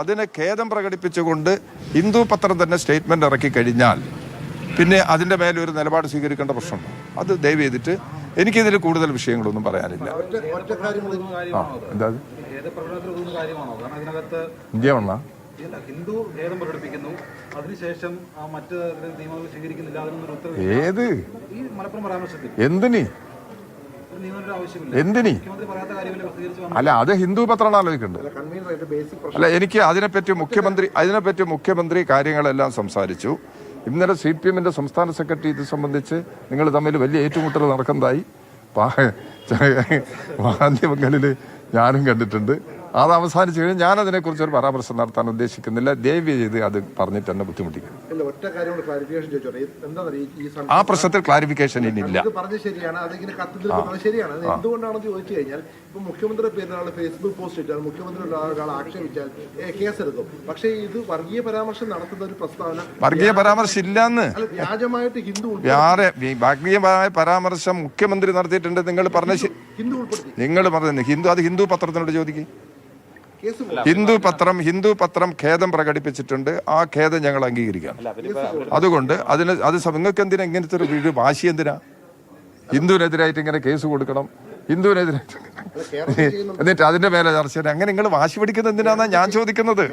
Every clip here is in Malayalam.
അതിനെ ഖേദം പ്രകടിപ്പിച്ചുകൊണ്ട് ഹിന്ദു പത്രം തന്നെ സ്റ്റേറ്റ്മെന്റ് ഇറക്കി കഴിഞ്ഞാൽ പിന്നെ അതിന്റെ മേലെ ഒരു നിലപാട് സ്വീകരിക്കേണ്ട പ്രശ്നമുണ്ടോ? അത് ദയവ് ചെയ്തിട്ട് എനിക്കിതിൽ കൂടുതൽ വിഷയങ്ങളൊന്നും പറയാനില്ല. എന്താ ഹിന്ദു ഖേദം പ്രകടിപ്പിക്കുന്നു, അതിനുശേഷം മറ്റ് നിയമങ്ങൾ സ്വീകരിക്കുന്നില്ല, അതിനൊരു ഉത്തരവ് ഏത് ഈ മലപ്പുറം പരാമർശത്തിൽ എന്തിന് എന്തിനി അല്ല, അത് ഹിന്ദു പത്രമാണ് ആലോചിക്കേണ്ടത്. അല്ല, എനിക്ക് അതിനെപ്പറ്റി മുഖ്യമന്ത്രി കാര്യങ്ങളെല്ലാം സംസാരിച്ചു. ഇന്നലെ CPM-ന്റെ സംസ്ഥാന സെക്രട്ടറി ഇത് സംബന്ധിച്ച് നിങ്ങൾ തമ്മിൽ വലിയ ഏറ്റുമുട്ടൽ നടക്കുന്നതായി മാധ്യമങ്ങളിൽ ഞാനും കണ്ടിട്ടുണ്ട്. അത് അവസാനിച്ചു കഴിഞ്ഞാൽ ഞാൻ അതിനെക്കുറിച്ച് ഒരു പരാമർശം നടത്താൻ ഉദ്ദേശിക്കുന്നില്ല. ദയവ് ചെയ്ത് അത് പറഞ്ഞിട്ട് എന്നെ ബുദ്ധിമുട്ടിക്കും. ആ പ്രശ്നത്തിൽ ക്ലാരിഫിക്കേഷൻ ഇനിയില്ല. മുഖ്യമന്ത്രിയുടെ പേരിലാണ് ഫേസ്ബുക്ക് പോസ്റ്റ് ഇട്ടാൽ മുഖ്യമന്ത്രി ഒരാൾ ആക്ഷേപിച്ചാൽ കേസെടുക്കും. പക്ഷേ ഇത് വർഗീയ പരാമർശം നടത്തുന്ന ഒരു പ്രസ്താവന, വർഗീയ പരാമർശം ഇല്ലാന്ന് വ്യാജമായിട്ട് വർഗീയമായ പരാമർശം മുഖ്യമന്ത്രി നടത്തിയിട്ടുണ്ട്. നിങ്ങൾ പറഞ്ഞ നിങ്ങൾ പറഞ്ഞു അത് ഹിന്ദു പത്രത്തിനോട് ചോദിക്കും. ഹിന്ദു പത്രം ഖേദം പ്രകടിപ്പിച്ചിട്ടുണ്ട്. ആ ഖേദം ഞങ്ങൾ അംഗീകരിക്കാം. അതുകൊണ്ട് നിങ്ങൾക്ക് എന്തിനാ ഇങ്ങനത്തെ ഒരു വീട് വാശി? എന്തിനാ ഹിന്ദുവിനെതിരായിട്ട് ഇങ്ങനെ കേസ് കൊടുക്കണം? ഹിന്ദുവിനെതിരായിട്ട് എന്നിട്ട് അതിന്റെ മേലെ ചർച്ച ചെയ്യണം. അങ്ങനെ നിങ്ങൾ വാശി പിടിക്കുന്നത് എന്തിനാന്നാ ഞാൻ ചോദിക്കുന്നത്.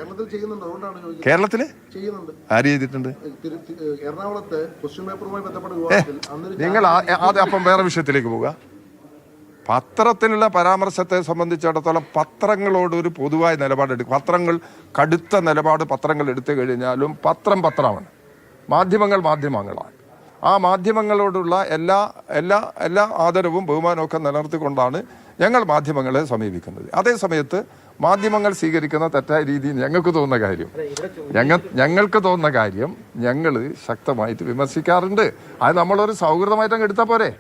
കേരളത്തില് ആര് ചെയ്തിട്ടുണ്ട്? നിങ്ങൾ അപ്പം വേറെ വിഷയത്തിലേക്ക് പോവുക. പത്രത്തിനുള്ള പരാമർശത്തെ സംബന്ധിച്ചിടത്തോളം പത്രങ്ങളോട് ഒരു പൊതുവായ നിലപാടെടുക്കും. പത്രങ്ങൾ കടുത്ത നിലപാട് പത്രങ്ങൾ എടുത്തു കഴിഞ്ഞാലും പത്രമാണ്, മാധ്യമങ്ങളാണ്. ആ മാധ്യമങ്ങളോടുള്ള എല്ലാ ആദരവും ബഹുമാനമൊക്കെ നിലനിർത്തിക്കൊണ്ടാണ് ഞങ്ങൾ മാധ്യമങ്ങളെ സമീപിക്കുന്നത്. അതേ സമയത്ത് മാധ്യമങ്ങൾ സ്വീകരിക്കുന്ന തെറ്റായ രീതി ഞങ്ങൾക്ക് തോന്നുന്ന കാര്യം ഞങ്ങൾ ശക്തമായിട്ട് വിമർശിക്കാറുണ്ട്. അത് നമ്മളൊരു സൗഹൃദമായിട്ടങ്ങ് എടുത്താൽ പോരെ.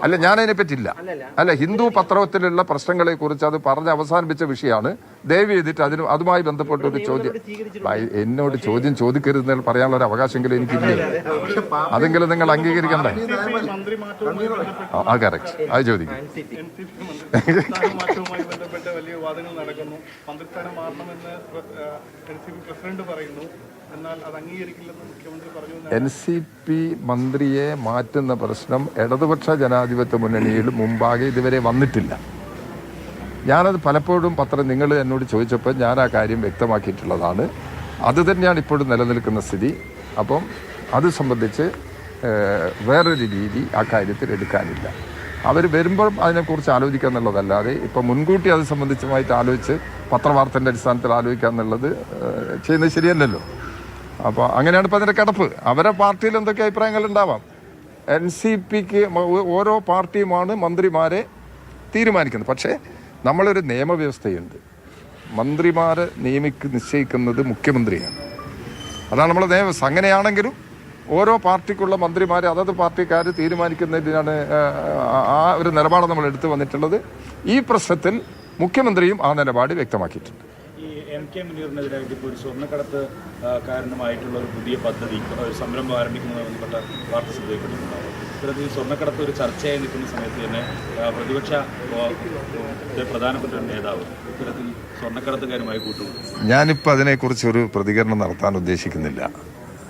അല്ല, ഞാനതിനെ പറ്റില്ല. അല്ല, ഹിന്ദു പത്രത്തിലുള്ള പ്രശ്നങ്ങളെ കുറിച്ച് അത് പറഞ്ഞ് അവസാനിപ്പിച്ച വിഷയമാണ്. ദയവ് ചെയ്തിട്ട് അതുമായി ബന്ധപ്പെട്ട ഒരു ചോദ്യം എന്നോട് ചോദിക്കരുതെന്ന് പറയാനുള്ള ഒരു അവകാശമെങ്കിലും എനിക്കില്ലേ? അതെങ്കിലും നിങ്ങൾ അംഗീകരിക്കണ്ടേ? ആ കറക്റ്റ്, അത് ചോദിക്കും. NCP മന്ത്രിയെ മാറ്റുന്ന പ്രശ്നം ഇടതുപക്ഷ ജനാധിപത്യ മുന്നണിയിൽ മുമ്പാകെ ഇതുവരെ വന്നിട്ടില്ല. ഞാനത് പലപ്പോഴും നിങ്ങൾ എന്നോട് ചോദിച്ചപ്പോൾ ഞാൻ ആ കാര്യം വ്യക്തമാക്കിയിട്ടുള്ളതാണ്. അത് തന്നെയാണ് ഇപ്പോഴും നിലനിൽക്കുന്ന സ്ഥിതി. അപ്പം അത് സംബന്ധിച്ച് വേറൊരു രീതി ആ കാര്യത്തിൽ എടുക്കാനില്ല. അവർ വരുമ്പോൾ അതിനെക്കുറിച്ച് ആലോചിക്കുക എന്നുള്ളതല്ലാതെ ഇപ്പം മുൻകൂട്ടി അത് സംബന്ധിച്ചുമായിട്ട് ആലോചിച്ച് പത്രവാർത്തൻ്റെ അടിസ്ഥാനത്തിൽ ആലോചിക്കുക എന്നുള്ളത് ചെയ്യുന്നത് ശരിയല്ലല്ലോ. അപ്പോൾ അങ്ങനെയാണ് ഇപ്പം അതിൻ്റെ കിടപ്പ്. അവരെ പാർട്ടിയിൽ എന്തൊക്കെ അഭിപ്രായങ്ങൾ ഉണ്ടാവാം. NCPക്ക് ഓരോ പാർട്ടിയുമാണ് മന്ത്രിമാരെ തീരുമാനിക്കുന്നത്. പക്ഷേ നമ്മളൊരു നിയമവ്യവസ്ഥയുണ്ട്. മന്ത്രിമാരെ നിശ്ചയിക്കുന്നത് മുഖ്യമന്ത്രിയാണ്. അതാണ് നമ്മളെ നിയമവ്യവസ്ഥ. അങ്ങനെയാണെങ്കിലും ഓരോ പാർട്ടിക്കുള്ള മന്ത്രിമാരെ അതത് പാർട്ടിക്കാർ തീരുമാനിക്കുന്നതിനാണ് ആ ഒരു നിലപാട് നമ്മൾ എടുത്തു വന്നിട്ടുള്ളത്. ഈ പ്രശ്നത്തിൽ മുഖ്യമന്ത്രിയും ആ നിലപാട് വ്യക്തമാക്കിയിട്ടുണ്ട്. MK മുനീറിനെതിരായിട്ട് ഇപ്പോൾ ഒരു സ്വർണ്ണക്കടത്ത് കാരണമായിട്ടുള്ള ഒരു പുതിയ പദ്ധതി, ഒരു സംരംഭം ആരംഭിക്കുന്നതുമായി ബന്ധപ്പെട്ട വാർത്ത ശ്രദ്ധയിൽപ്പെട്ടിട്ടുണ്ടാവും. ഇത്തരത്തിൽ ചർച്ചയായി നിൽക്കുന്ന സമയത്ത് തന്നെ പ്രതിപക്ഷ പ്രധാനപ്പെട്ട ഒരു നേതാവ് ഇത്തരത്തിൽ സ്വർണ്ണക്കടത്തുകാരുമായി കൂട്ടുകൂടും. ഞാനിപ്പോൾ അതിനെക്കുറിച്ച് ഒരു പ്രതികരണം നടത്താൻ ഉദ്ദേശിക്കുന്നില്ല.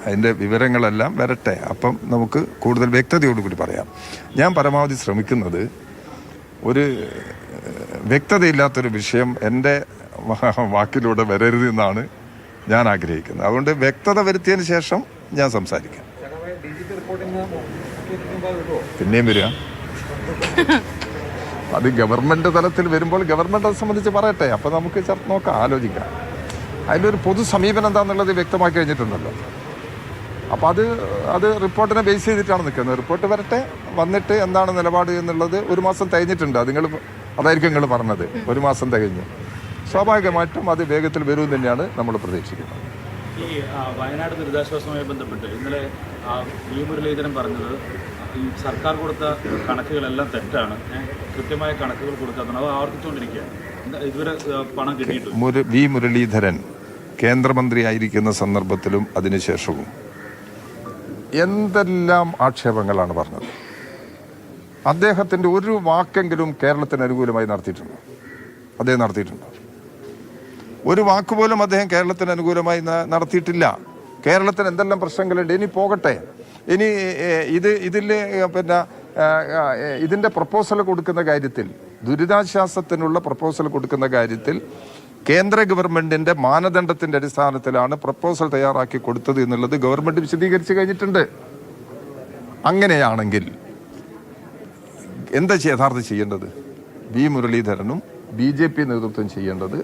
അതിൻ്റെ വിവരങ്ങളെല്ലാം വരട്ടെ, അപ്പം നമുക്ക് കൂടുതൽ വ്യക്തതയോടുകൂടി പറയാം. ഞാൻ പരമാവധി ശ്രമിക്കുന്നത് ഒരു വ്യക്തതയില്ലാത്തൊരു വിഷയം എൻ്റെ വാക്കിലൂടെ വരരുതെന്നാണ് ഞാൻ ആഗ്രഹിക്കുന്നത്. അതുകൊണ്ട് വ്യക്തത വരുത്തിയതിന് ശേഷം ഞാൻ സംസാരിക്കാം. പിന്നെയും വരിക. അത് ഗവൺമെന്റ് തലത്തിൽ വരുമ്പോൾ ഗവൺമെന്റ് അത് സംബന്ധിച്ച് പറയട്ടെ. അപ്പോൾ നമുക്ക് നോക്കാം, ആലോചിക്കാം. അതിലൊരു പൊതു സമീപനം എന്താണെന്നുള്ളത് വ്യക്തമാക്കി കഴിഞ്ഞിട്ടുണ്ടല്ലോ. അപ്പോൾ അത് റിപ്പോർട്ടിനെ ബേസ് ചെയ്തിട്ടാണ് നിൽക്കുന്നത്. റിപ്പോർട്ട് വരട്ടെ, വന്നിട്ട് എന്താണ് നിലപാട് എന്നുള്ളത് 1 മാസം തികഞ്ഞിട്ടുണ്ട്. അതായിരിക്കും നിങ്ങൾ പറഞ്ഞത്. 1 മാസം തികഞ്ഞു. സ്വാഭാവികമായിട്ടും അത് വേഗത്തിൽ വരുമെന്ന് തന്നെയാണ് നമ്മൾ പ്രതീക്ഷിക്കുന്നത്. ഈ വയനാട് ദുരിതാശ്വാസവുമായി ബന്ധപ്പെട്ട് ഇന്നലെ വി മുരളീധരൻ പറഞ്ഞത് ഈ സർക്കാർ കൊടുത്ത കണക്കുകളെല്ലാം തെറ്റാണ്, കൃത്യമായ കണക്കുകൾ കൊടുക്കാത്തതാണ്, അത് ആവർത്തിച്ചുകൊണ്ടിരിക്കുകയാണ്. ഇതുവരെ പണം കിട്ടിയിട്ടുണ്ട്. വി മുരളീധരൻ കേന്ദ്രമന്ത്രിയായിരിക്കുന്ന സന്ദർഭത്തിലും അതിനുശേഷവും എന്തെല്ലാം ആക്ഷേപങ്ങളാണ് പറഞ്ഞത്. അദ്ദേഹത്തിൻ്റെ ഒരു വാക്കെങ്കിലും കേരളത്തിന് അനുകൂലമായി നടത്തിയിട്ടുണ്ട്. അദ്ദേഹം നടത്തിയിട്ടുണ്ടോ? ഒരു വാക്കുപോലും അദ്ദേഹം കേരളത്തിന് അനുകൂലമായി നടത്തിയിട്ടില്ല. കേരളത്തിന് എന്തെല്ലാം പ്രശ്നങ്ങളുണ്ട്, ഇനി പോകട്ടെ. ഇനി ഇതിൻ്റെ പ്രപ്പോസൽ കൊടുക്കുന്ന കാര്യത്തിൽ, ദുരിതാശ്വാസത്തിനുള്ള പ്രപ്പോസൽ കൊടുക്കുന്ന കാര്യത്തിൽ കേന്ദ്ര ഗവൺമെന്റിന്റെ മാനദണ്ഡത്തിന്റെ അടിസ്ഥാനത്തിലാണ് പ്രപ്പോസൽ തയ്യാറാക്കി കൊടുത്തത് എന്നുള്ളത് ഗവൺമെന്റ് വിശദീകരിച്ചു കഴിഞ്ഞിട്ടുണ്ട്. അങ്ങനെയാണെങ്കിൽ എന്താ യഥാർത്ഥം ചെയ്യേണ്ടത്? വി മുരളീധരനും BJP നേതൃത്വം ചെയ്യേണ്ടത്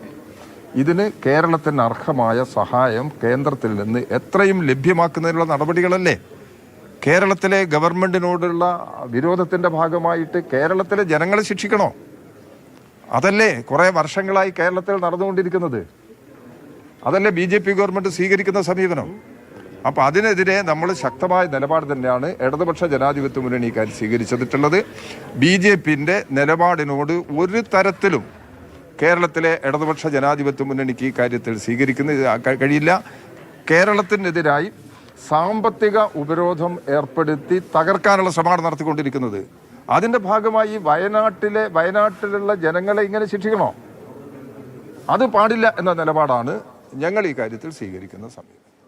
ഇതിന് കേരളത്തിന് അർഹമായ സഹായം കേന്ദ്രത്തിൽ നിന്ന് എത്രയും ലഭ്യമാക്കുന്നതിനുള്ള നടപടികളല്ലേ? കേരളത്തിലെ ഗവൺമെന്റിനോടുള്ള വിരോധത്തിന്റെ ഭാഗമായിട്ട് കേരളത്തിലെ ജനങ്ങളെ ശിക്ഷിക്കണോ? അതല്ലേ കുറെ വർഷങ്ങളായി കേരളത്തിൽ നടന്നുകൊണ്ടിരിക്കുന്നത്? അതല്ലേ BJP ഗവൺമെന്റ് സ്വീകരിക്കുന്ന സമീപനം? അപ്പൊ അതിനെതിരെ നമ്മൾ ശക്തമായ നിലപാട് തന്നെയാണ് ഇടതുപക്ഷ ജനാധിപത്യ മുന്നണി ഇക്കാര്യം സ്വീകരിച്ചിട്ടുള്ളത്. BJPന്റെ നിലപാടിനോട് ഒരു തരത്തിലും കേരളത്തിലെ ഇടതുപക്ഷ ജനാധിപത്യ മുന്നണിക്ക് ഈ കാര്യത്തിൽ സ്വീകരിക്കുന്ന കഴിയില്ല. കേരളത്തിനെതിരായി സാമ്പത്തിക ഉപരോധം ഏർപ്പെടുത്തി തകർക്കാനുള്ള ശ്രമമാണ് നടത്തിക്കൊണ്ടിരിക്കുന്നത്. അതിന്റെ ഭാഗമായി വയനാട്ടിലുള്ള ജനങ്ങളെ ഇങ്ങനെ ശിക്ഷിക്കണോ? അത് പാടില്ല എന്ന നിലപാടാണ് ഞങ്ങൾ ഈ കാര്യത്തിൽ സ്വീകരിക്കുന്ന സമയം.